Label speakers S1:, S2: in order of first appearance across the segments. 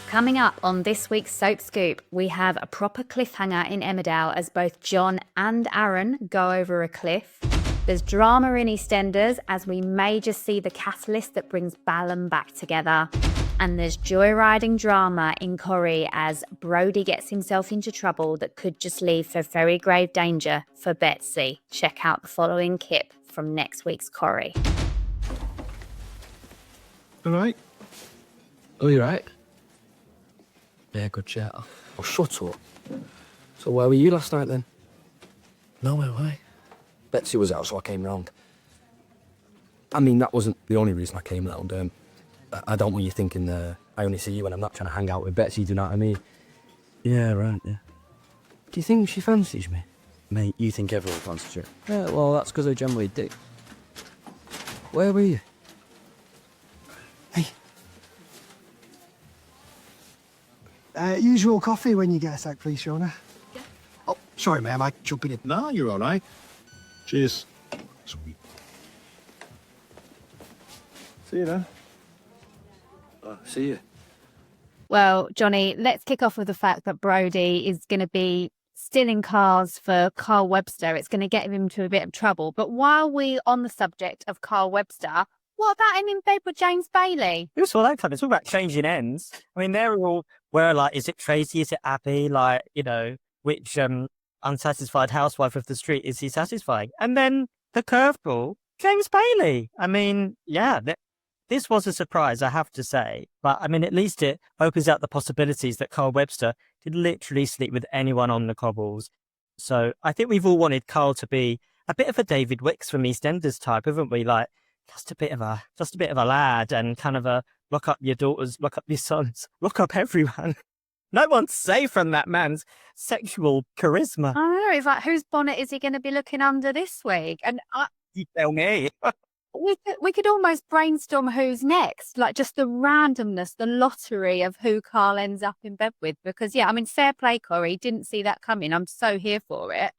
S1: Coming up on this week's Soap Scoop, we have a proper cliffhanger in Emmerdale as both John and Aaron go over a cliff. There's drama in EastEnders as we may just see the catalyst that brings Ballum back together. And there's joyriding drama in Corrie as Brody gets himself into trouble that could just leave for very grave danger for Betsy. Check out the following clip from next week's Corrie.
S2: All right?
S3: Oh, you right? Yeah, good chat. Oh, shut up. So where were you last night then? Nowhere, why? Betsy was out, so I came round. I mean, that wasn't the only reason I came round. I don't want you thinking I only see you when I'm not trying to hang out with Betsy, do you know what I mean?
S4: Yeah, right, yeah.
S3: Do you think she fancies me?
S4: Mate, you think everyone fancies you.
S3: Yeah, well, that's because I generally do. Where were you?
S5: Hey. Usual coffee when you get a sec, please, Shona. Yeah. Oh, sorry, ma'am, I jumping in.
S2: No, you're all right. Cheers. Sweet. See you then.
S3: See you.
S1: Well, Johnny, let's kick off with the fact that Brody is going to be stealing cars for Carl Webster. It's going to get him into a bit of trouble. But while we're on the subject of Carl Webster, what about him in bed with James Bailey?
S4: It was all that kind of talk about changing ends. I mean, they're all were like, is it Tracy? Is it Abby? Like, you know, which unsatisfied housewife of the street is he satisfying? And then the curveball, James Bailey. I mean, yeah, this was a surprise, I have to say. But I mean, at least it opens out the possibilities that Carl Webster could literally sleep with anyone on the cobbles. So I think we've all wanted Carl to be a bit of a David Wicks from EastEnders type, haven't we? Like just a bit of a lad and kind of a lock up your daughters, lock up your sons, lock up everyone. No one's safe from that man's sexual charisma.
S1: I know, it's like, whose bonnet is he going to be looking under this week? And
S4: You tell me.
S1: we could almost brainstorm who's next, like just the randomness, the lottery of who Carl ends up in bed with. Because, yeah, I mean, fair play, Corrie. Didn't see that coming. I'm so here for it.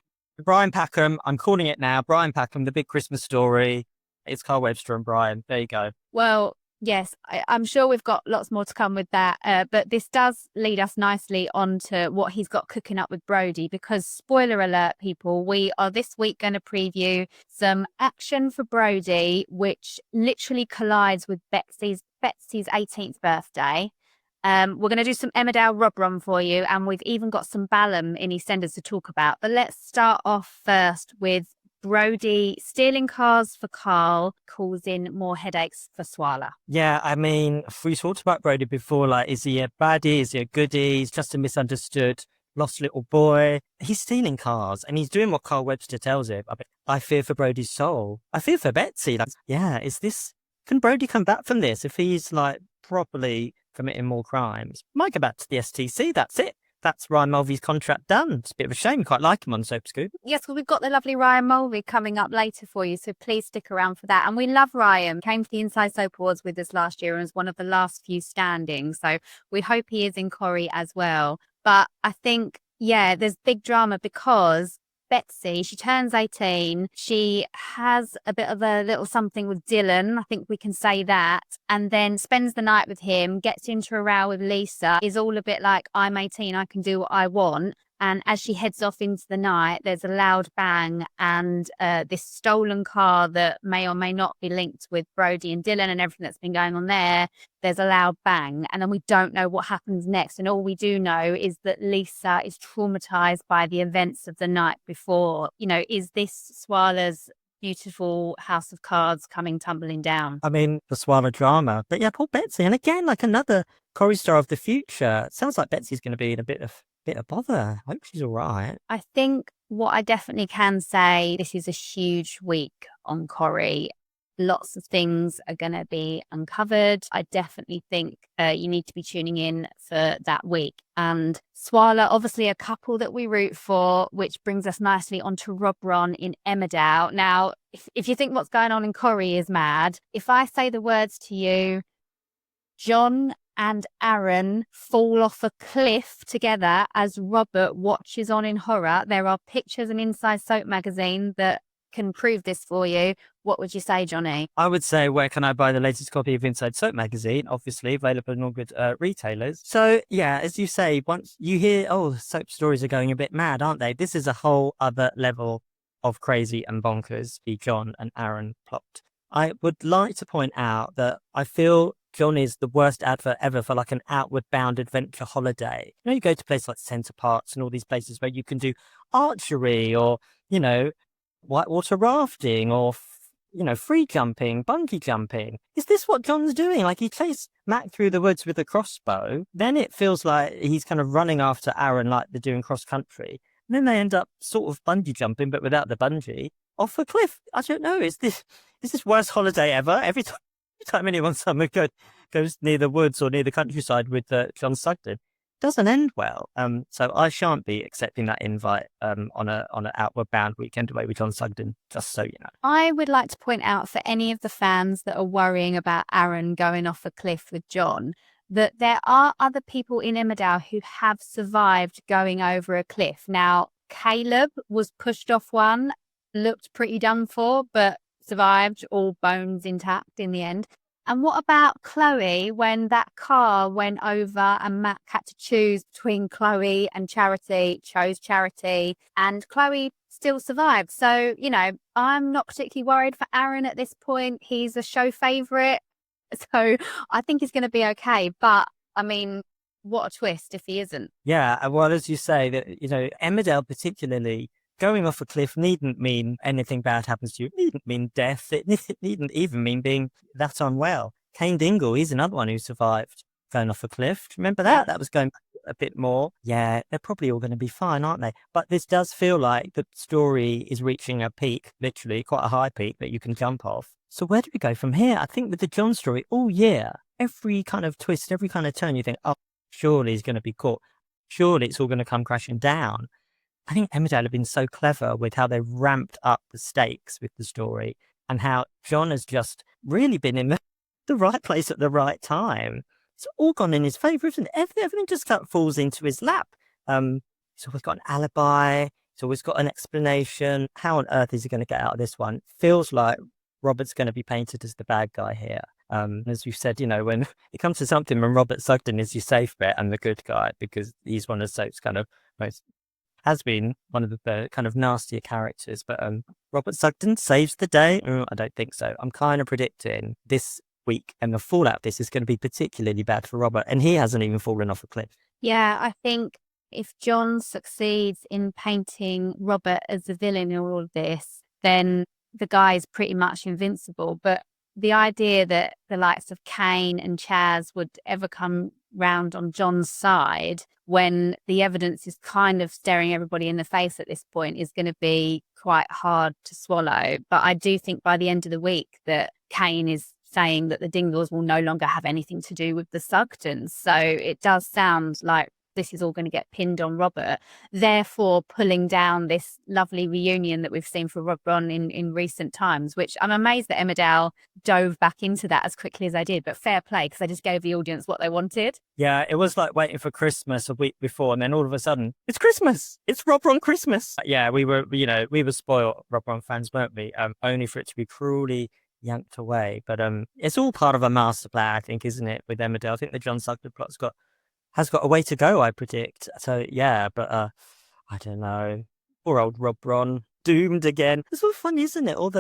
S4: Brian Packham, I'm calling it now. Brian Packham, the big Christmas story. It's Carl Webster and Brian. There you go.
S1: Well, yes, I'm sure we've got lots more to come with that. But this does lead us nicely on to what he's got cooking up with Brody, because spoiler alert, people, we are this week going to preview some action for Brody, which literally collides with Betsy's 18th birthday. We're going to do some Emmerdale Robron for you, and we've even got some Ballum in EastEnders to talk about. But let's start off first with Brody stealing cars for Carl, causing more headaches for Swarla.
S4: Yeah, I mean, we talked about Brody before, like, is he a baddie? Is he a goodie? He's just a misunderstood, lost little boy. He's stealing cars and he's doing what Carl Webster tells him. I fear for Brody's soul. I fear for Betsy. Like, yeah, can Brody come back from this if he's like properly committing more crimes? Might go back to the STC, that's it. That's Ryan Mulvey's contract done. It's a bit of a shame. Quite like him on Soap Scoop.
S1: Yes, well, we've got the lovely Ryan Mulvey coming up later for you, so please stick around for that. And we love Ryan. Came to the Inside Soap Awards with us last year and was one of the last few standing. So we hope he is in Corrie as well. But I think, yeah, there's big drama because Betsy, she turns 18. She has a bit of a little something with Dylan. I think we can say that. And then spends the night with him, gets into a row with Lisa, is all a bit like, I'm 18, I can do what I want. And as she heads off into the night, there's a loud bang and this stolen car that may or may not be linked with Brody and Dylan and everything that's been going on there. There's a loud bang and then we don't know what happens next. And all we do know is that Lisa is traumatized by the events of the night before. You know, is this Swarla's beautiful house of cards coming tumbling down?
S4: I mean, the Swarla drama. But yeah, poor Betsy. And again, like another Corrie star of the future. It sounds like Betsy's going to be in a bit of bother. I hope she's all right.
S1: I think what I definitely can say, this is a huge week on Corrie. Lots of things are going to be uncovered. I definitely think you need to be tuning in for that week. And Swarla, obviously a couple that we root for, which brings us nicely onto Robron in Emmerdale. Now, if you think what's going on in Corrie is mad, if I say the words to you, John and Aaron fall off a cliff together as Robert watches on in horror. There are pictures in Inside Soap magazine that can prove this for you, what would you say, Johnny?
S4: I would say, where can I buy the latest copy of Inside Soap magazine? Obviously available in all good retailers. So yeah, as you say, once you hear, oh, soap stories are going a bit mad, aren't they? This is a whole other level of crazy and bonkers, the John and Aaron plot. I would like to point out that I feel John is the worst advert ever for like an outward bound adventure holiday. You know, you go to places like Centre Parks and all these places where you can do archery or, you know, whitewater rafting or, you know, free jumping, bungee jumping. Is this what John's doing? Like, he chased Mac through the woods with a crossbow. Then it feels like he's kind of running after Aaron like they're doing cross country. And then they end up sort of bungee jumping, but without the bungee, off a cliff. I don't know. Is this worst holiday ever? Every time anyone goes near the woods or near the countryside with John Sugden, doesn't end well. So I shan't be accepting that invite on an outward bound weekend away with John Sugden, just so you know.
S1: I would like to point out for any of the fans that are worrying about Aaron going off a cliff with John, that there are other people in Emmerdale who have survived going over a cliff. Now, Caleb was pushed off one, looked pretty done for, but survived, all bones intact in the end. And what about Chloe when that car went over and Mac had to choose between Chloe and Charity, chose Charity, and Chloe still survived. So, you know, I'm not particularly worried for Aaron at this point. He's a show favourite. So I think he's going to be okay. But, I mean, what a twist if he isn't.
S4: Yeah, well, as you say, that, you know, Emmerdale particularly, going off a cliff needn't mean anything bad happens to you. It needn't mean death. It needn't even mean being that unwell. Kane Dingle, he's another one who survived going off a cliff. Remember that? That was going a bit more. Yeah, they're probably all going to be fine, aren't they? But this does feel like the story is reaching a peak, literally quite a high peak that you can jump off. So where do we go from here? I think with the John story all year, every kind of twist, every kind of turn, you think, oh, surely he's going to be caught. Surely it's all going to come crashing down. I think Emmerdale have been so clever with how they've ramped up the stakes with the story and how John has just really been in the right place at the right time. It's all gone in his favour, isn't it? Everything just falls into his lap. He's always got an alibi. He's always got an explanation. How on earth is he going to get out of this one? Feels like Robert's going to be painted as the bad guy here. As you said, you know, when it comes to something, when Robert Sugden is your safe bet and the good guy, because he's one of Soap's kind of has been one of the kind of nastier characters. But Robert Sugden saves the day? I don't think so. I'm kind of predicting this week and the fallout of this is going to be particularly bad for Robert, and he hasn't even fallen off a cliff.
S1: Yeah, I think if John succeeds in painting Robert as the villain in all of this, then the guy is pretty much invincible. But the idea that the likes of Kane and Chaz would ever come round on John's side when the evidence is kind of staring everybody in the face at this point is going to be quite hard to swallow. But I do think by the end of the week that Kane is saying that the Dingles will no longer have anything to do with the Sugdens. So it does sound like this is all going to get pinned on Robert, therefore pulling down this lovely reunion that we've seen for Robron in recent times, which I'm amazed that Emmerdale dove back into that as quickly as I did, but fair play, because I just gave the audience what they wanted.
S4: Yeah, it was like waiting for Christmas a week before, and then all of a sudden, it's Christmas! It's Robron Christmas! Yeah, we were spoiled Robron fans, weren't we? Only for it to be cruelly yanked away. But it's all part of a master plan, I think, isn't it, with Emmerdale? I think the John Sugden plot's has got a way to go, I predict. So yeah, but I don't know. Poor old Robron, doomed again. It's all fun, isn't it? All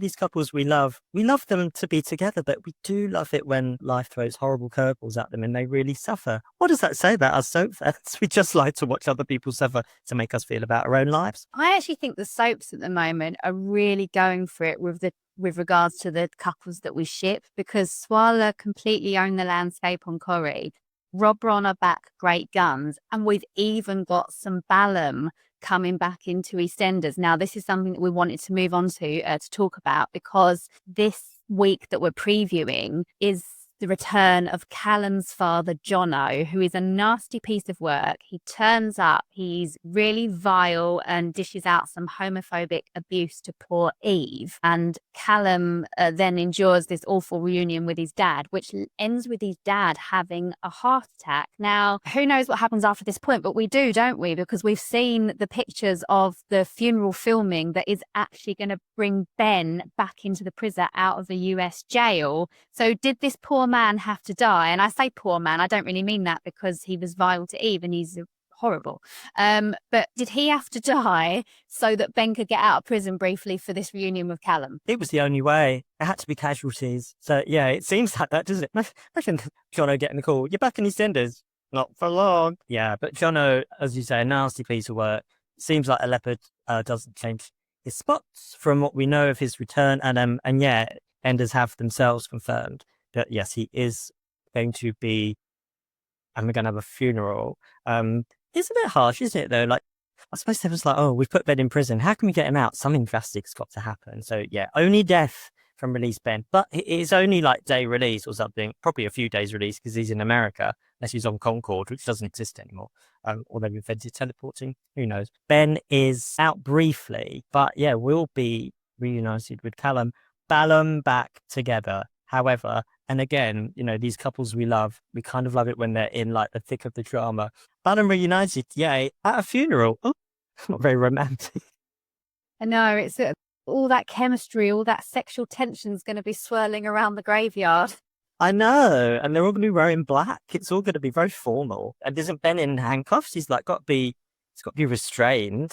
S4: these couples we love them to be together, but we do love it when life throws horrible curveballs at them and they really suffer. What does that say about us soap fans? We just like to watch other people suffer to make us feel about our own lives.
S1: I actually think the soaps at the moment are really going for it with regards to the couples that we ship, because Swarla completely own the landscape on Corrie. Robron are back great guns, and we've even got some Ballum coming back into EastEnders. Now, this is something that we wanted to move on to talk about, because this week that we're previewing is the return of Callum's father, Jonno, who is a nasty piece of work. He turns up, he's really vile and dishes out some homophobic abuse to poor Eve. And Callum then endures this awful reunion with his dad, which ends with his dad having a heart attack. Now, who knows what happens after this point, but we do, don't we? Because we've seen the pictures of the funeral filming that is actually going to bring Ben back into the prison out of the US jail. So did this poor man have to die? And I say poor man, I don't really mean that because he was vile to Eve and he's horrible. But did he have to die so that Ben could get out of prison briefly for this reunion with Callum?
S4: It was the only way. It had to be casualties. So yeah, it seems like that, doesn't it? Imagine Jonno getting the call. You're back in EastEnders. Not for long. Yeah, but Jonno, as you say, a nasty piece of work. Seems like a leopard doesn't change his spots from what we know of his return. And yeah, Enders have themselves confirmed that yes, he is going to be, and we're going to have a funeral. It's a bit harsh, isn't it, though? Like, I suppose there was like, oh, we've put Ben in prison. How can we get him out? Something drastic's got to happen. So yeah, only death from release Ben. But it is only like day release or something, probably a few days release because he's in America, unless he's on Concord, which doesn't exist anymore. Or they've invented teleporting. Who knows? Ben is out briefly, but yeah, will be reunited with Callum. Ballum back together. However, and again, you know, these couples we love, we kind of love it when they're in like the thick of the drama. Ballum reunited, yay, at a funeral. Oh, not very romantic.
S1: I know, it's all that chemistry, all that sexual tension is going to be swirling around the graveyard.
S4: I know, and they're all going to be wearing black. It's all going to be very formal. And isn't Ben in handcuffs? He's got to be restrained.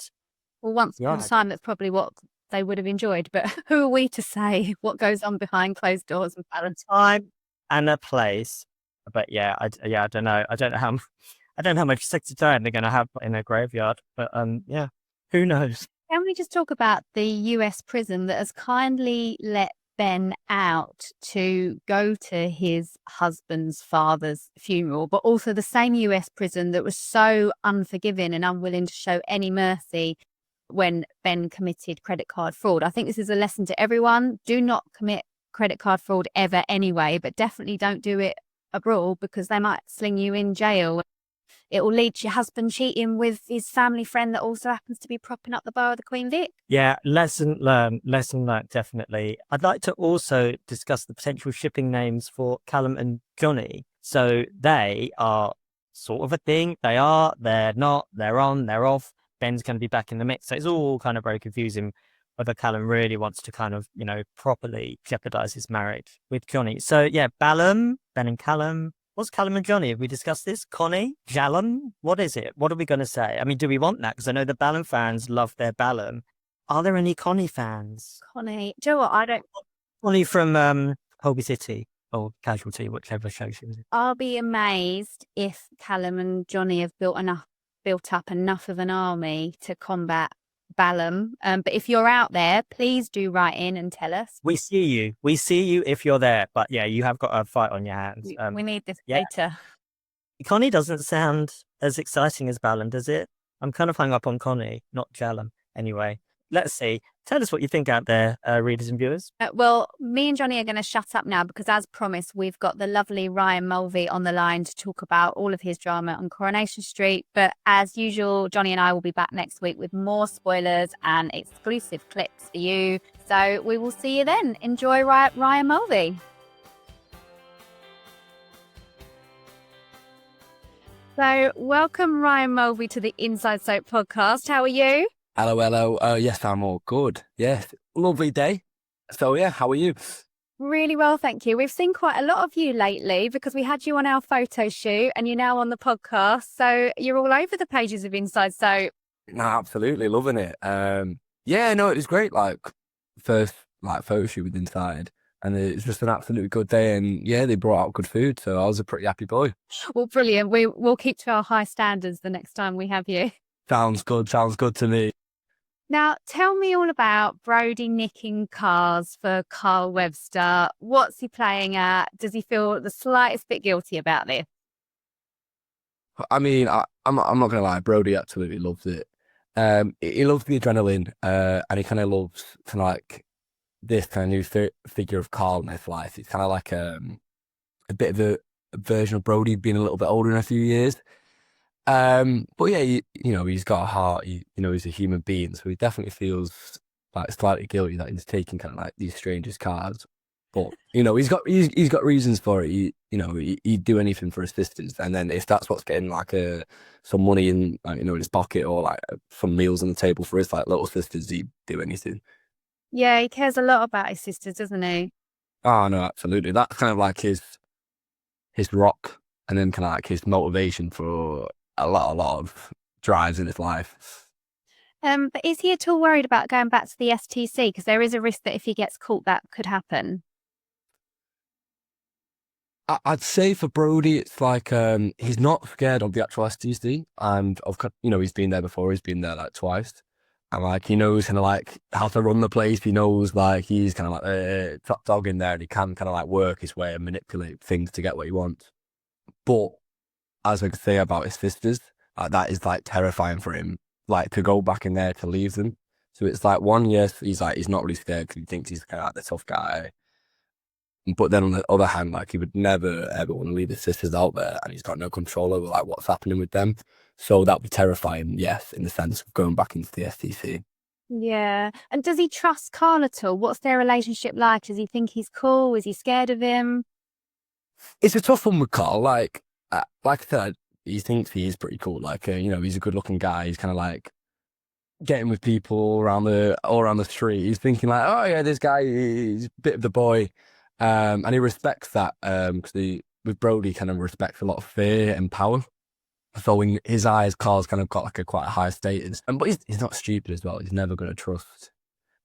S1: Well, once upon a time, that's probably what they would have enjoyed. But who are we to say what goes on behind closed doors with Valentine?
S4: Time and a place. But yeah, I don't know. I don't know how much sexy time they're going to have in a graveyard. But yeah, who knows?
S1: Can we just talk about the US prison that has kindly let Ben out to go to his husband's father's funeral, but also the same US prison that was so unforgiving and unwilling to show any mercy when Ben committed credit card fraud. I think this is a lesson to everyone. Do not commit credit card fraud ever anyway, but definitely don't do it abroad because they might sling you in jail. It will lead to your husband cheating with his family friend that also happens to be propping up the bar of the Queen Vic.
S4: Yeah, lesson learned, definitely. I'd like to also discuss the potential shipping names for Callum and Johnny. So they are sort of a thing. They are, they're not, they're on, they're off. Ben's going to be back in the mix. So it's all kind of very confusing whether Callum really wants to kind of, you know, properly jeopardize his marriage with Johnny. So yeah, Ballum, Ben and Callum. What's Callum and Johnny? Have we discussed this? Connie? Jallum? What is it? What are we going to say? I mean, do we want that? Because I know the Ballum fans love their Ballum. Are there any Connie fans?
S1: Connie. Do you know what? I don't.
S4: Connie from Holby City or Casualty, whichever show she was in.
S1: I'll be amazed if Callum and Johnny have built up enough of an army to combat Ballum. But if you're out there, please do write in and tell us.
S4: We see you. We see you if you're there. But yeah, you have got a fight on your hands.
S1: We need this data.
S4: Connie doesn't sound as exciting as Ballum, does it? I'm kind of hung up on Connie, not Jallum. Anyway, let's see. Tell us what you think out there, readers and viewers.
S1: Well, me and Johnny are going to shut up now because, as promised, we've got the lovely Ryan Mulvey on the line to talk about all of his drama on Coronation Street. But as usual, Johnny and I will be back next week with more spoilers and exclusive clips for you. So we will see you then. Enjoy Ryan Mulvey. So welcome, Ryan Mulvey, to the Inside Soap podcast. How are you?
S3: Hello. Yes, I'm all good. Yes, lovely day. So yeah, how are you?
S1: Really well, thank you. We've seen quite a lot of you lately because we had you on our photo shoot and you're now on the podcast. So you're all over the pages of Inside Soap.
S3: No, absolutely loving it. Yeah, no, it was great. Like first photo shoot with Inside, and it was just an absolutely good day. And yeah, they brought out good food, so I was a pretty happy boy.
S1: Well, brilliant. We'll keep to our high standards the next time we have you.
S3: Sounds good to me.
S1: Now, tell me all about Brody nicking cars for Carl Webster. What's he playing at? Does he feel the slightest bit guilty about this?
S3: I mean, I'm not going to lie, Brody absolutely loves it. He loves the adrenaline, and he kind of loves kind of like this kind of new figure of Carl in his life. It's kind of like a bit of a version of Brody being a little bit older in a few years. But yeah, you know, he's got a heart. You know, he's a human being, so he definitely feels like slightly guilty that he's taking kind of like these strangers' cars. But you know, he's got reasons for it. You know, he'd do anything for his sisters, and then if that's what's getting like some money in, like, you know, in his pocket, or like some meals on the table for his like little sisters, he'd do anything.
S1: Yeah, he cares a lot about his sisters, doesn't he?
S3: Oh no, absolutely. That's kind of like his rock, and then kind of like his motivation for a lot of drives in his life.
S1: But is he at all worried about going back to the STC? Because there is a risk that if he gets caught, that could happen.
S3: I'd say for Brody, it's like he's not scared of the actual STC, and you know, he's been there before. He's been there like twice, and like he knows kind of like how to run the place. He knows like he's kind of like the top dog in there, and he can kind of like work his way and manipulate things to get what he wants. But as I could say about his sisters, that is like terrifying for him, like to go back in there to leave them. So it's like yes, he's not really scared because he thinks he's kind of like the tough guy. But then on the other hand, like he would never ever want to leave his sisters out there, and he's got no control over like what's happening with them. So that would be terrifying, yes, in the sense of going back into the STC.
S1: Yeah. And does he trust Carl at all? What's their relationship like? Does he think he's cool? Is he scared of him?
S3: It's a tough one with Carl. Like I said, he thinks he is pretty cool. Like you know, he's a good-looking guy. He's kind of like getting with people all around the street. He's thinking like, oh yeah, this guy, he's a bit of the boy. And he respects that because with Brody kind of respects a lot of fear and power. So in his eyes, Carl's kind of got like quite a high status. But he's not stupid as well. He's never going to trust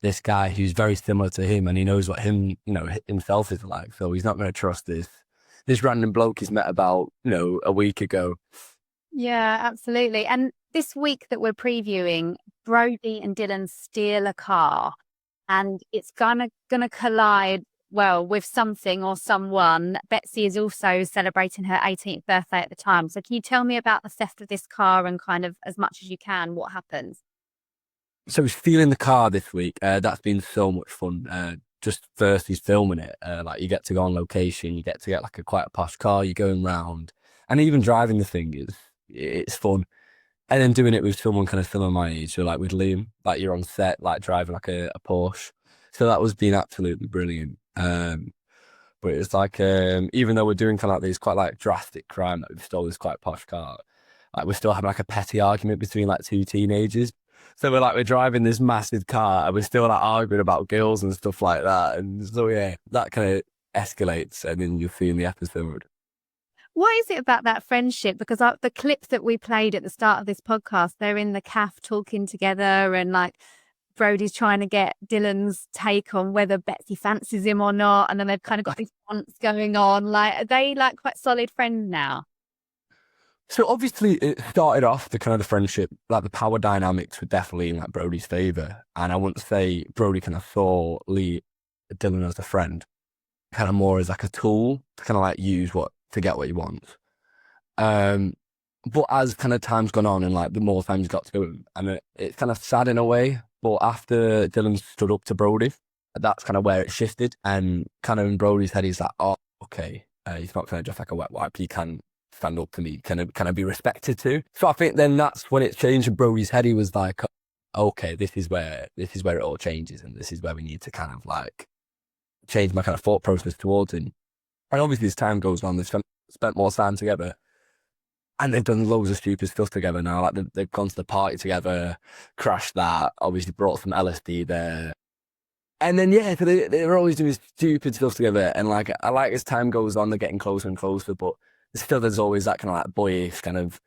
S3: this guy who's very similar to him, and he knows what himself is like. So he's not going to trust this random bloke he's met about, you know, a week ago.
S1: Yeah, absolutely. And this week that we're previewing, Brody and Dylan steal a car, and it's gonna collide, well, with something or someone. Betsy is also celebrating her 18th birthday at the time. So can you tell me about the theft of this car and kind of, as much as you can, what happens?
S3: So he's stealing the car this week. That's been so much fun. Just first he's filming it. Like you get to go on location, you get to get like quite a posh car, you're going round, and even driving the thing it's fun. And then doing it with someone kind of similar my age, so like with Liam, like you're on set, like driving like a Porsche. So that was been absolutely brilliant. But it's like even though we're doing kind of like these quite like drastic crime, that we've stole this quite posh car, like we're still having like a petty argument between like two teenagers. So we're driving this massive car and we're still like arguing about girls and stuff like that. And so yeah, that kind of escalates, and then you'll see in the episode.
S1: What is it about that friendship? Because the clip that we played at the start of this podcast, they're in the cafe talking together, and like Brody's trying to get Dylan's take on whether Betsy fancies him or not. And then they've kind of got these dance going on. Like, are they like quite solid friends now?
S3: So obviously it started off the kind of the friendship, like the power dynamics were definitely in like Brody's favour. And I wouldn't say Brody kind of saw Dylan as a friend, kind of more as like a tool to kind of like use to get what he wants. But as kind of time's gone on and like the more time he's got to go, and it's kind of sad in a way. But after Dylan stood up to Brody, that's kind of where it shifted. And kind of in Brody's head, he's like, oh, okay, he's not kind of just like a wet wipe. He can stand up to me, kind of be respected too. So I think then that's when it changed in Brody's head. He was like, okay, this is where it all changes, and this is where we need to kind of like change my kind of thought process towards him. And obviously as time goes on, they've spent more time together. And they've done loads of stupid stuff together now. Like they've gone to the party together, crashed that, obviously brought some LSD there. And then, yeah, so they're always doing stupid stuff together. And like, I like as time goes on, they're getting closer and closer, but still there's always that kind of like boyish kind of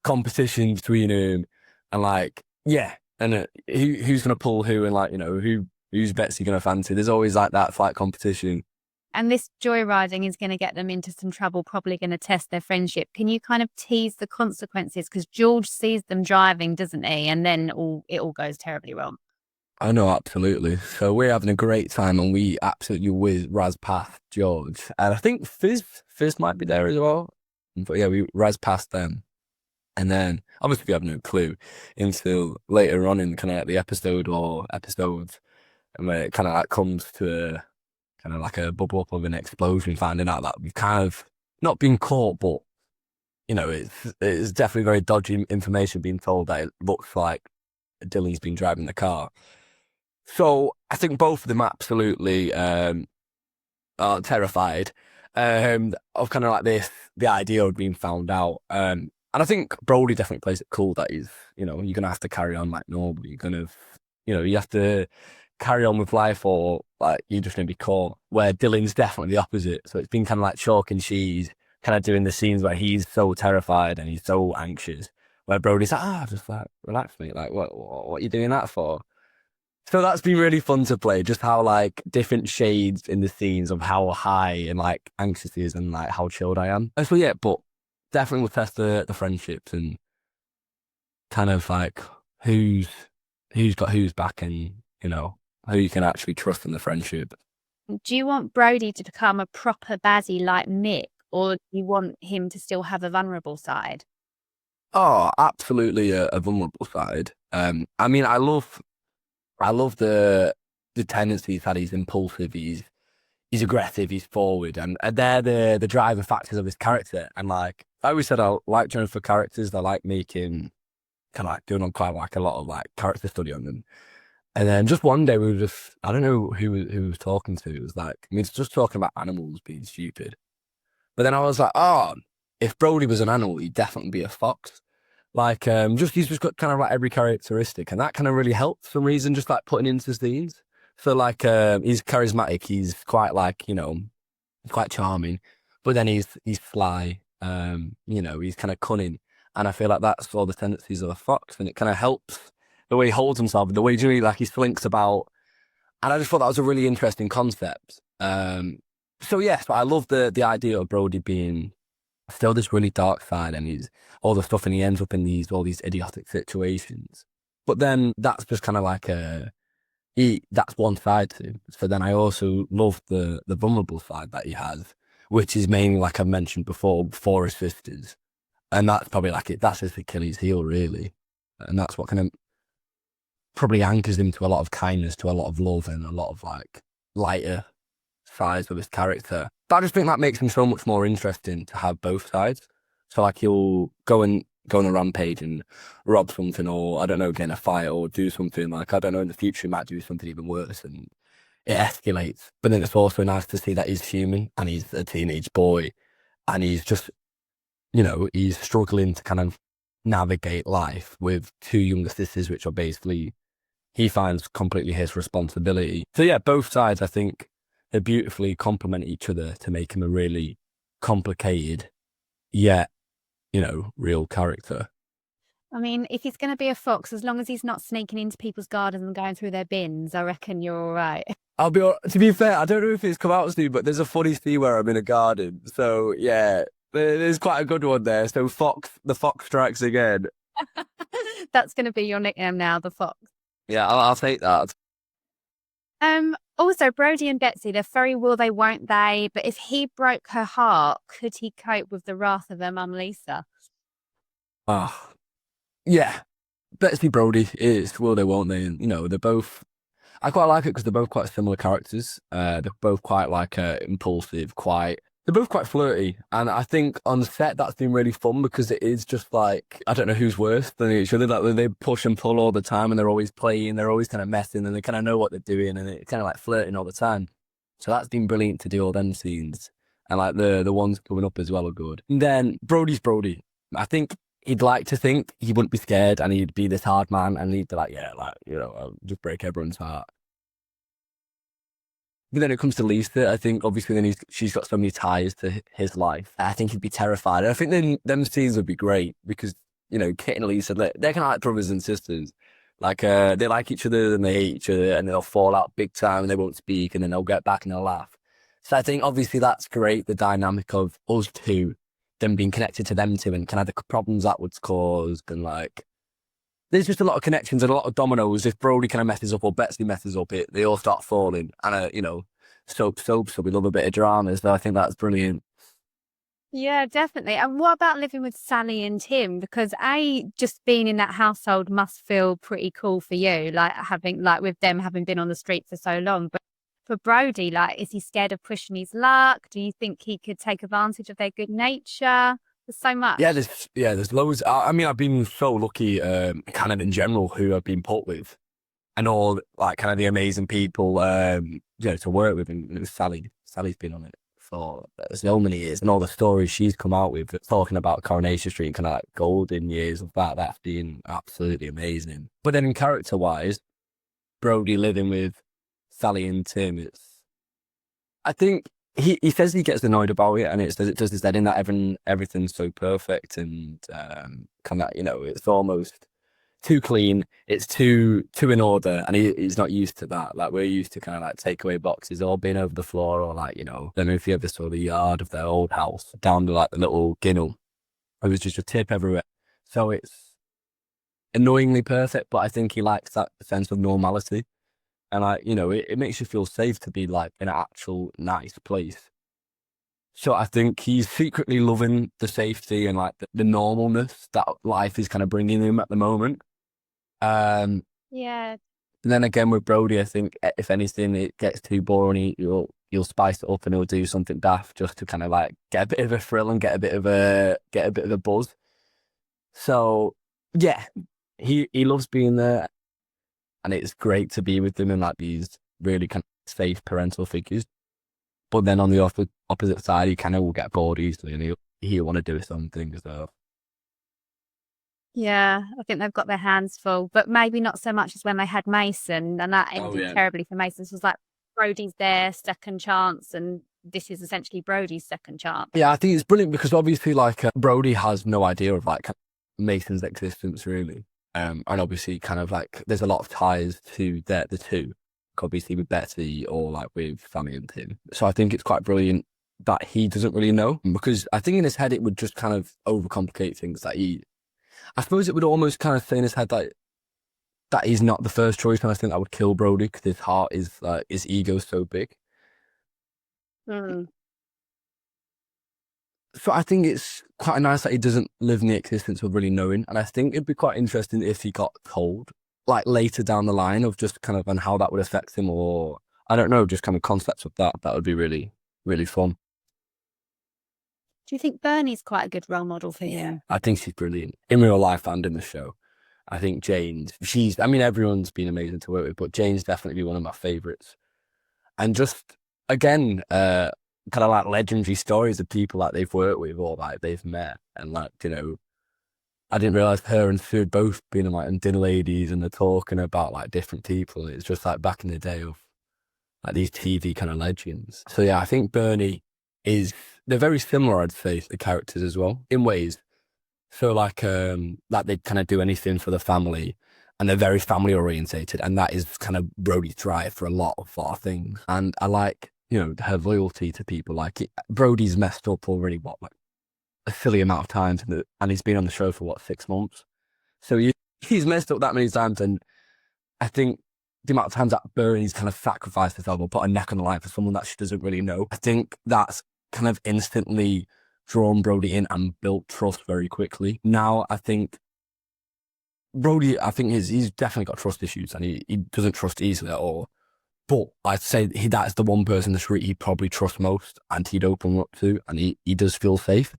S3: competition between them. And like, yeah, and who's going to pull who, and like, you know, who's Betsy going to fancy? There's always like that slight competition.
S1: And this joyriding is going to get them into some trouble, probably going to test their friendship. Can you kind of tease the consequences? Because George sees them driving, doesn't he? And then it all goes terribly wrong.
S3: I know, absolutely. So we're having a great time, and we absolutely whiz Raz past George. And I think Fizz might be there as well. But yeah, we Raz past them. And then, obviously we have no clue until later on in kind of like the episode or episodes, and where it kind of like comes to kind of like a bubble up of an explosion, finding out that we've kind of not been caught, but, you know, it's definitely very dodgy information being told that it looks like Dylan's been driving the car. So I think both of them absolutely are terrified of kind of like the idea of being found out. And I think Brody definitely plays it cool that he's, you know, you're going to have to carry on like normal. You're going to, you know, you have to carry on with life or like you're just going to be caught. Where Dylan's definitely the opposite. So it's been kind of like chalk and cheese, kind of doing the scenes where he's so terrified and he's so anxious. Where Brody's like, just like, relax, mate. Like, what are you doing that for? So that's been really fun to play, just how like different shades in the scenes of how high and like anxious he is and like how chilled I am. So yeah, but definitely we'll test the friendships and kind of like who's got who's back and, you know, who you can actually trust in the friendship.
S1: Do you want Brody to become a proper baddie like Mick, or do you want him to still have a vulnerable side?
S3: Oh, absolutely a vulnerable side. I mean, I love the tendencies that he's impulsive, he's aggressive, he's forward, and they're the driving factors of his character. And like I always said, I like Jonno for characters. I like making kind of like doing on quite like a lot of like character study on them. And then just one day we were just, I don't know who we was talking to. It was like, I mean, it's just talking about animals being stupid. But then I was like, oh, if Brody was an animal, he'd definitely be a fox. Like, he's just got kind of like every characteristic, and that kind of really helped for some reason, just like putting into scenes. So like, he's charismatic, he's quite like, you know, quite charming, but then he's sly, you know, he's kind of cunning. And I feel like that's all the tendencies of a fox, and it kind of helps the way he holds himself, and the way he like he slinks about. And I just thought that was a really interesting concept. So yes, but I love the idea of Brody being still this really dark side, and he's all the stuff, and he ends up in all these idiotic situations. But then that's just kind of like that's one side to him. So then I also love the vulnerable side that he has, which is mainly, like I mentioned before, for his sisters. And that's probably like that's his Achilles heel, really. And that's what kind of probably anchors him to a lot of kindness, to a lot of love, and a lot of like lighter sides of his character. But I just think that makes him so much more interesting to have both sides. So like he'll go on a rampage and rob something, or I don't know, get in a fight or do something like, I don't know, in the future he might do something even worse and it escalates. But then it's also nice to see that he's human and he's a teenage boy and he's just, you know, he's struggling to kind of navigate life with two younger sisters, which are basically, he finds completely his responsibility. So yeah, both sides, I think, they beautifully complement each other to make him a really complicated, yet, you know, real character.
S1: I mean, if he's going to be a fox, as long as he's not sneaking into people's gardens and going through their bins, I reckon you're all right.
S3: To be fair, I don't know if it's come out soon, but there's a funny scene where I'm in a garden. So yeah, there's quite a good one there. So the fox strikes again.
S1: That's going to be your nickname now, the fox.
S3: Yeah, I'll take that.
S1: Also, Brody and Betsy, they're very will they, won't they? But if he broke her heart, could he cope with the wrath of her mum, Lisa?
S3: Yeah. Betsy Brody is will they, won't they? And, you know, they're both, I quite like it because they're both quite similar characters. They're both quite like impulsive, they're both quite flirty. And I think on set that's been really fun because it is just like, I don't know who's worse than each other. Like they push and pull all the time and they're always playing, they're always kind of messing and they kind of know what they're doing and it's kind of like flirting all the time. So that's been brilliant to do all them scenes. And like the ones coming up as well are good. And then Brody's Brody. I think he'd like to think he wouldn't be scared and he'd be this hard man and he'd be like, yeah, like, you know, I'll just break everyone's heart. But then it comes to Lisa, I think obviously then she's got so many ties to his life. I think he'd be terrified. And I think then them scenes would be great because, you know, Kit and Lisa, they're kind of like brothers and sisters. Like, they like each other and they hate each other and they'll fall out big time and they won't speak and then they'll get back and they'll laugh. So I think obviously that's great, the dynamic of us two, them being connected to them two and kind of the problems that would cause and like, there's just a lot of connections and a lot of dominoes. If Brody kind of messes up or Betsy messes up, they all start falling. And, you know, soap, so we love a bit of drama. So I think that's brilliant.
S1: Yeah, definitely. And what about living with Sally and Tim? Because just being in that household must feel pretty cool for you, like having, like with them having been on the street for so long. But for Brody? Like, is he scared of pushing his luck? Do you think he could take advantage of their good nature? There's so much.
S3: There's loads. I mean, I've been so lucky, kind of in general, who I've been put with, and all like kind of the amazing people, to work with. And Sally's been on it for so many years, and all the stories she's come out with, talking about Coronation Street and kind of like golden years of that. That's been absolutely amazing. But then, in character-wise, Brody living with Sally and Tim, I think he says he gets annoyed about it, and it does his head in that everything's so perfect and kind of, it's almost too clean, it's too in order, and he's not used to that. Like, we're used to kind of like takeaway boxes all being over the floor, or like, I don't know if you ever saw the yard of their old house down to like the little ginnel. It was just a tip everywhere. So it's annoyingly perfect, but I think he likes that sense of normality. And it makes you feel safe to be like in an actual nice place. So I think he's secretly loving the safety and like the normalness that life is kind of bringing him at the moment.
S1: Yeah.
S3: And then again with Brody, I think if anything, it gets too boring, you'll spice it up and he'll do something daft just to kind of like get a bit of a thrill and get a bit of a buzz. So yeah, he loves being there, and it's great to be with them and like these really kind of safe parental figures. But then on the opposite side, he kind of will get bored easily, and he'll want to do something. So
S1: Yeah, I think they've got their hands full, but maybe not so much as when they had Mason, and that ended terribly for Mason. This was like Brody's their second chance, and this is essentially Brody's second chance.
S3: Yeah, I think it's brilliant because obviously, like, Brody has no idea of like Mason's existence really, and obviously, kind of like there's a lot of ties to the two, obviously with Betsy or like with Sammy and Tim. So I think it's quite brilliant that he doesn't really know, because I think in his head it would just kind of overcomplicate things. That I suppose it would almost kind of say in his head that he's not the first choice, and I think that would kill Brody because his heart is like, his ego's so big.
S1: Mm.
S3: So I think it's quite nice that he doesn't live in the existence of really knowing, and I think it'd be quite interesting if he got told, like later down the line, of just kind of on how that would affect him, or I don't know, just kind of concepts of that. That would be really, really fun.
S1: Do you think Bernie's quite a good role model for him?
S3: I think she's brilliant in real life and in the show. I think Jane's, everyone's been amazing to work with, but Jane's definitely one of my favourites. And just, again, kind of like legendary stories of people that they've worked with or like they've met. And like, I didn't realise her and Sue had both been in like in Dinner Ladies, and they're talking about like different people. It's just like back in the day of like these TV kind of legends. So yeah, I think Bernie they're very similar, I'd say, the characters as well, in ways. So like they kind of do anything for the family, and they're very family orientated, and that is kind of Brody's drive for a lot of things. And I like, her loyalty to people. Like Brody's messed up already, like a silly amount of times, and he's been on the show for 6 months. So he's messed up that many times, and I think the amount of times that Bernie's kind of sacrificed herself or put a neck on the line for someone that she doesn't really know, I think that's kind of instantly drawn Brody in and built trust very quickly. Now, I think Brody, he's definitely got trust issues, and he doesn't trust easily at all. But I'd say that's the one person in the street he probably trusts most, and he'd open up to, and he does feel safe.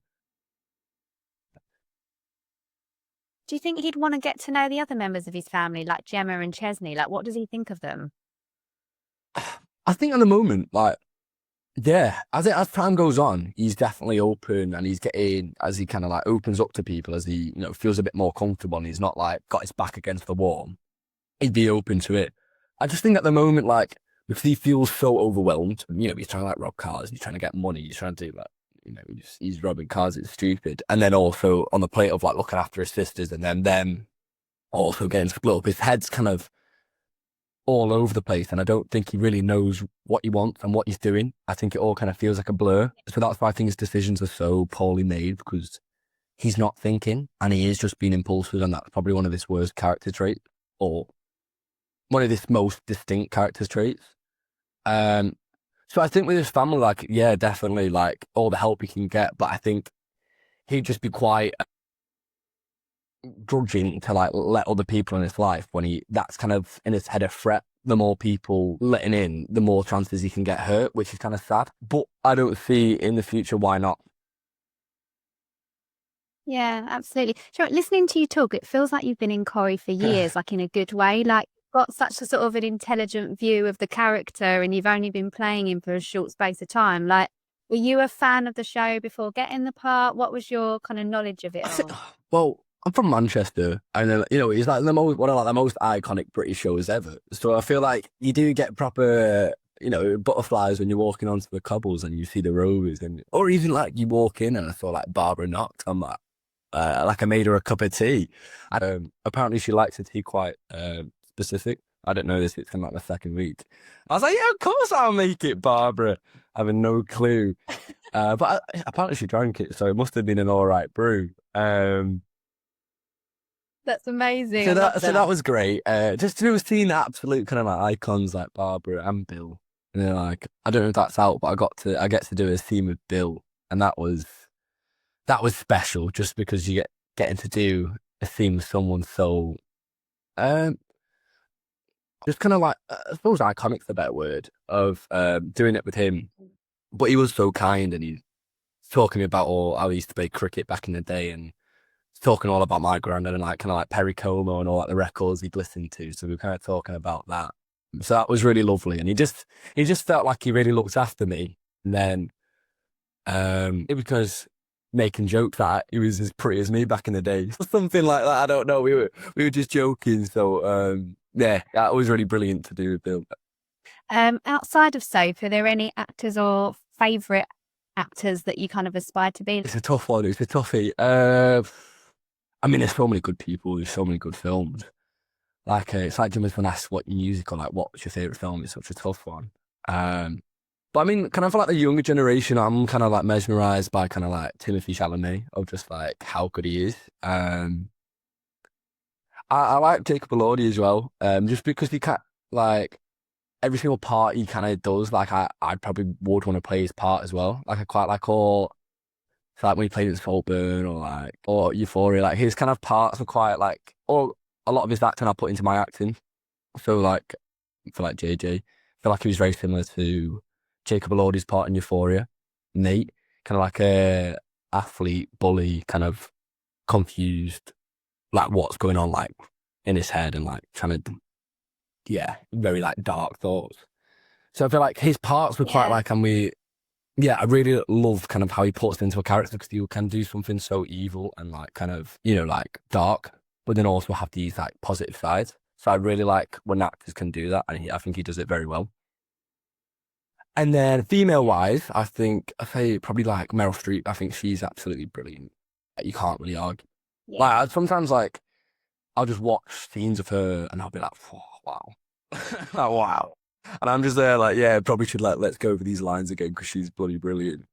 S1: Do you think he'd want to get to know the other members of his family, like Gemma and Chesney? Like, what does he think of them?
S3: I think at the moment, like, yeah, as time goes on, he's definitely open, and he's getting, as he kind of like opens up to people, as he, feels a bit more comfortable, and he's not like got his back against the wall, he'd be open to it. I just think at the moment, like, because he feels so overwhelmed, he's trying to like rob cars, he's trying to get money, he's trying to do that. He's robbing cars, it's stupid. And then also on the plate of like looking after his sisters, and then them also getting split up, his head's kind of all over the place, and I don't think he really knows what he wants and what he's doing. I think it all kind of feels like a blur. So that's why I think his decisions are so poorly made, because he's not thinking, and he is just being impulsive, and that's probably one of his worst character traits, or one of his most distinct character traits. So I think with his family, like, yeah, definitely, like, all the help he can get, but I think he'd just be quite grudging to, like, let other people in his life when that's kind of in his head a threat the more people letting in, the more chances he can get hurt, which is kind of sad. But I don't see in the future why not.
S1: Yeah, absolutely. Sure. Listening to you talk, it feels like you've been in Corrie for years, like in a good way. Like, got such a sort of an intelligent view of the character, and you've only been playing him for a short space of time. Like, were you a fan of the show before getting the part? What was your kind of knowledge of it all?
S3: Well, I'm from Manchester, and it's like one of the most iconic British shows ever. So I feel like you do get proper, butterflies when you're walking onto the cobbles and you see the rovers, or even like you walk in and I saw like Barbara Knox. I'm like I made her a cup of tea. Apparently she likes her tea quite specific. I don't know this. It's kind of like the second week. I was like, yeah, of course I'll make it, Barbara. Having no clue. But apparently she drank it, so it must have been an all right brew.
S1: That's amazing.
S3: So that was great. Just to see the absolute kind of like icons like Barbara and Bill. And then like, I don't know if that's out, but I get to do a theme with Bill, and that was special just because you getting to do a theme with someone so just kind of like, I suppose iconic's the better word, of doing it with him. But he was so kind, and he's talking about how he used to play cricket back in the day, and talking all about my granddad and like kind of like Perry Como and all like the records he'd listened to. So we were kind of talking about that. So that was really lovely, and he just felt like he really looked after me. And then it was making jokes that he was as pretty as me back in the day, something like that. I don't know. We were just joking. So yeah, that was really brilliant to do with Bill.
S1: Outside of soap, are there any actors or favourite actors that you kind of aspire to be?
S3: It's a tough one. It's a toughie. I mean, there's so many good people. There's so many good films. Like it's like Jimmy's when asked what music or like what's your favourite film. It's such a tough one. But I mean, kind of like the younger generation, I'm kind of like mesmerised by kind of like Timothy Chalamet, of just like how good he is. I like Jacob Elordi as well, just because he can't, like, every single part he kind of does, like, I probably would want to play his part as well. Like, I quite like all, so like when he played in Saltburn or Euphoria, like, his kind of parts are quite, like, or a lot of his acting I put into my acting. So, like, for like JJ, I feel like he was very similar to Jacob Elordi's part in Euphoria. Nate, kind of like a athlete, bully, kind of confused, like what's going on, like in his head, and like trying to, yeah, very like dark thoughts. So I feel like his parts were quite like, I really love kind of how he puts it into a character, because you can do something so evil and like kind of, like dark, but then also have these like positive sides. So I really like when actors can do that, and I think he does it very well. And then female-wise, I say probably like Meryl Streep. I think she's absolutely brilliant. You can't really argue.
S1: Yeah.
S3: Like sometimes, like I'll just watch scenes of her, and I'll be like, oh, wow, like, wow. And I'm just there, like, yeah, probably should let's go over these lines again, because she's bloody brilliant.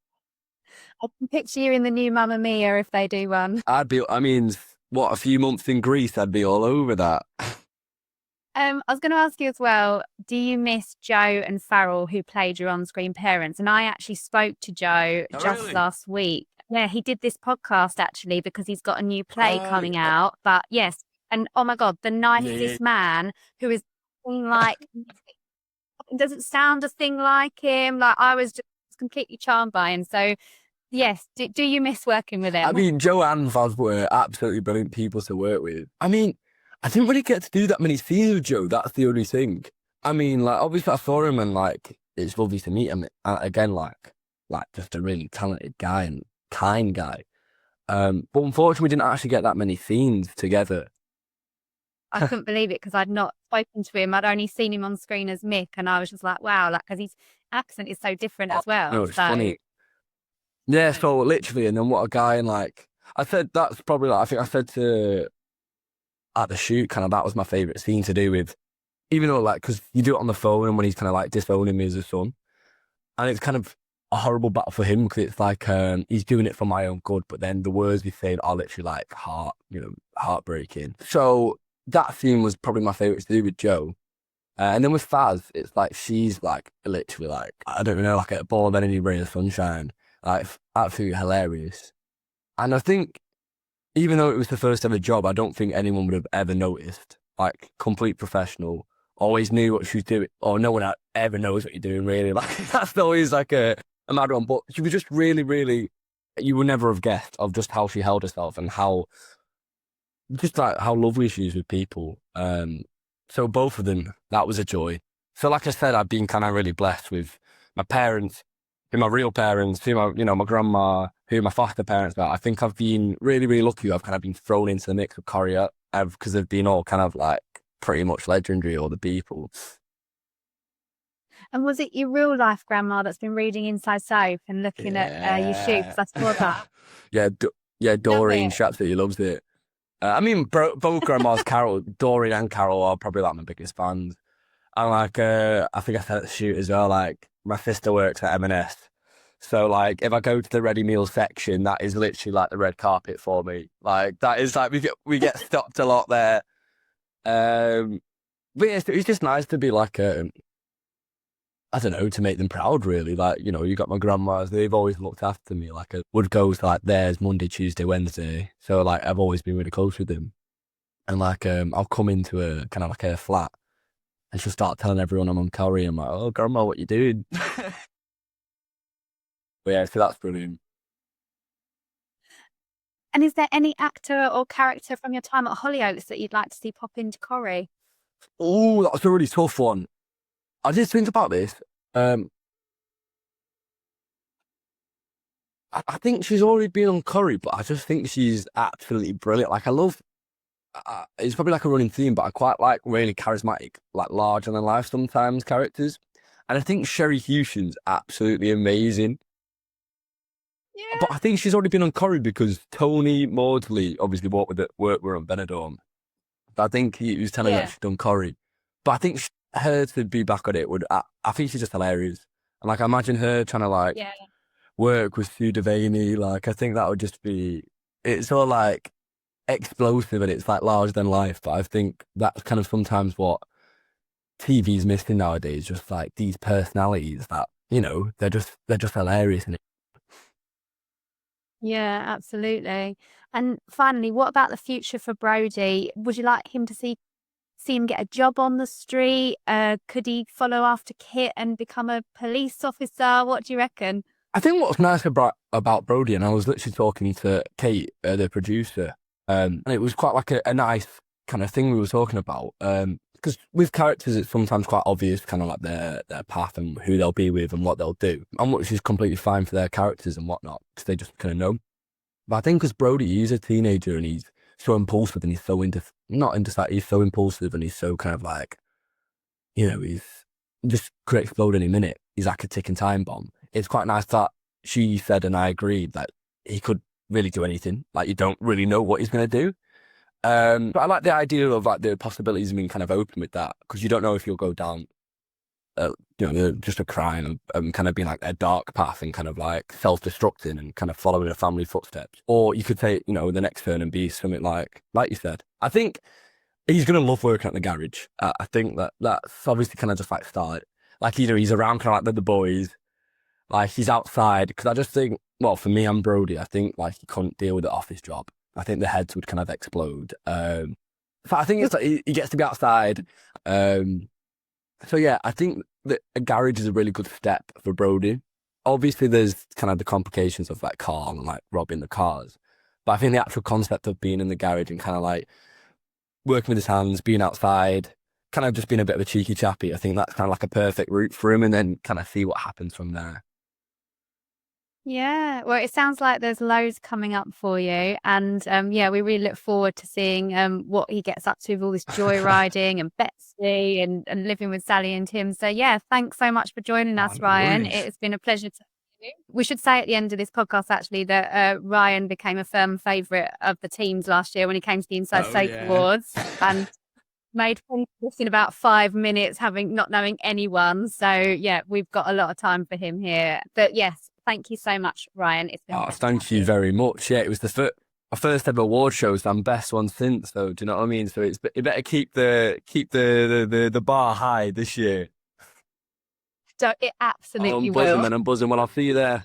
S1: I can picture you in the new Mamma Mia if they do one.
S3: A few months in Greece, I'd be all over that.
S1: I was going to ask you as well, do you miss Joe and Farrell, who played your on-screen parents? And I actually spoke to Joe last week. Yeah, he did this podcast actually because he's got a new play coming out. But yes, and oh my God, the nicest man who is like, doesn't sound a thing like him. Like, I was just completely charmed by him. So yes, do you miss working with him?
S3: I mean, Joe and Faz were absolutely brilliant people to work with. I mean, I didn't really get to do that many scenes with Joe. That's the only thing. I mean, like, obviously I saw him, and like, it's lovely to meet him. Again, like just a really talented guy and kind guy. But unfortunately, we didn't actually get that many scenes together.
S1: I couldn't believe it, because I'd not spoken to him. I'd only seen him on screen as Mick, and I was just like, wow, like, because his accent is so different as well.
S3: No, it's funny. Yeah, so literally, and then what a guy, and like, I said that's probably like, I think I said to at the shoot, kind of that was my favourite scene to do with, even though like, because you do it on the phone, and when he's kind of like disowning me as a son, and it's kind of a horrible battle for him, because it's like he's doing it for my own good, but then the words he's saying are literally like heartbreaking. So that scene was probably my favourite to do with Joe. And then with Faz, it's like she's like literally like, I don't know, like a ball of any ray of sunshine, like absolutely hilarious. And I think even though it was the first ever job, I don't think anyone would have ever noticed. Like, complete professional, always knew what she was doing, or no one ever knows what you're doing, really. Like, that's always like a mad one. But she was just really, really, you would never have guessed of just how she held herself and how lovely she is with people. So both of them, that was a joy. So like I said, I've been kind of really blessed with my parents, who my real parents, who my grandma, who my foster parents are. I think I've been really, really lucky. I've kind of been thrown into the mix with Corrie because they've been all kind of like pretty much legendary, all the people.
S1: And was it your real life grandma that's been reading Inside Soap and looking at your shoe? Because I saw that.
S3: Yeah, Doreen, she absolutely loves it. I mean, both grandmas, Doreen and Carol, are probably like my biggest fans. And like, I think I said at the shoot as well, like, my sister works at M&S. So like, if I go to the ready meals section, that is literally like the red carpet for me. Like, that is like, we get stopped a lot there. But yeah, it's just nice to be like, I don't know, to make them proud, really. Like, you got my grandmas, they've always looked after me. Like, I would go to like theirs Monday, Tuesday, Wednesday. So like, I've always been really close with them. And like, I'll come into a kind of like a flat and she'll start telling everyone I'm on Corrie. I'm like, oh, grandma, what you doing? But yeah, so that's brilliant.
S1: And is there any actor or character from your time at Hollyoaks that you'd like to see pop into Corrie?
S3: Oh, that's a really tough one. I did think about this. I think she's already been on Corrie, but I just think she's absolutely brilliant. Like, I love, it's probably like a running theme, but I quite like really charismatic, like larger than life sometimes characters. And I think Sherrie Hewson's absolutely amazing.
S1: Yeah.
S3: But I think she's already been on Corrie because Tony Maudsley obviously worked on Benidorm. I think he was telling her that she'd done Corrie. But I think her to be back on it I think she's just hilarious. And like, I imagine her trying to like work with Sue Devaney. Like, I think that would just be, it's all like explosive and it's like larger than life. But I think that's kind of sometimes what TV's missing nowadays, just like these personalities that, they're just hilarious in it.
S1: Yeah, absolutely. And finally, what about the future for Brody? Would you like him to see him get a job on the street? Could he follow after Kit and become a police officer? What do you reckon?
S3: I think what's nice about Brody, and I was literally talking to Kate, the producer, and it was quite like a nice kind of thing we were talking about. Because with characters, it's sometimes quite obvious kind of like their path and who they'll be with and what they'll do, and which is completely fine for their characters and whatnot, because they just kind of know. But I think because Brody, he's a teenager and he's so impulsive and he's so he's so impulsive and he's so kind of like, he's just could explode any minute. He's like a ticking time bomb. It's quite nice that she said, and I agreed, that he could really do anything. Like, you don't really know what he's going to do. But I like the idea of like the possibilities being kind of open with that, because you don't know if you'll go down, just a crime and kind of being like a dark path and kind of like self-destructing and kind of following a family footsteps. Or you could take, the next turn and be something like you said. I think he's going to love working at the garage. I think that's obviously kind of just like started. Like, either he's around kind of like the boys, like he's outside, because I just think, well, for me and Brody, I think like he couldn't deal with the office job. I think the heads would kind of explode. But I think it's like he gets to be outside. So yeah, I think that a garage is a really good step for Brody. Obviously, there's kind of the complications of like Carl and like robbing the cars. But I think the actual concept of being in the garage and kind of like working with his hands, being outside, kind of just being a bit of a cheeky chappy, I think that's kind of like a perfect route for him, and then kind of see what happens from there.
S1: Yeah, well, it sounds like there's loads coming up for you. And we really look forward to seeing what he gets up to with all this joyriding and Betsy and living with Sally and Tim. So, yeah, thanks so much for joining us,
S3: No
S1: Ryan.
S3: worries.
S1: It's been a pleasure to have you. We should say at the end of this podcast, actually, that Ryan became a firm favourite of the teams last year when he came to the Inside Soap Awards and made friends in about 5 minutes, not knowing anyone. So, yeah, we've got a lot of time for him here. But, yes. Thank you so much, Ryan. It's been
S3: Thank you very much. Yeah, it was my first ever award shows and best one since. So do you know what I mean? So you better keep the bar high this year.
S1: So it absolutely
S3: I'm buzzing,
S1: will.
S3: man. I'm buzzing. Well, I'll see you there.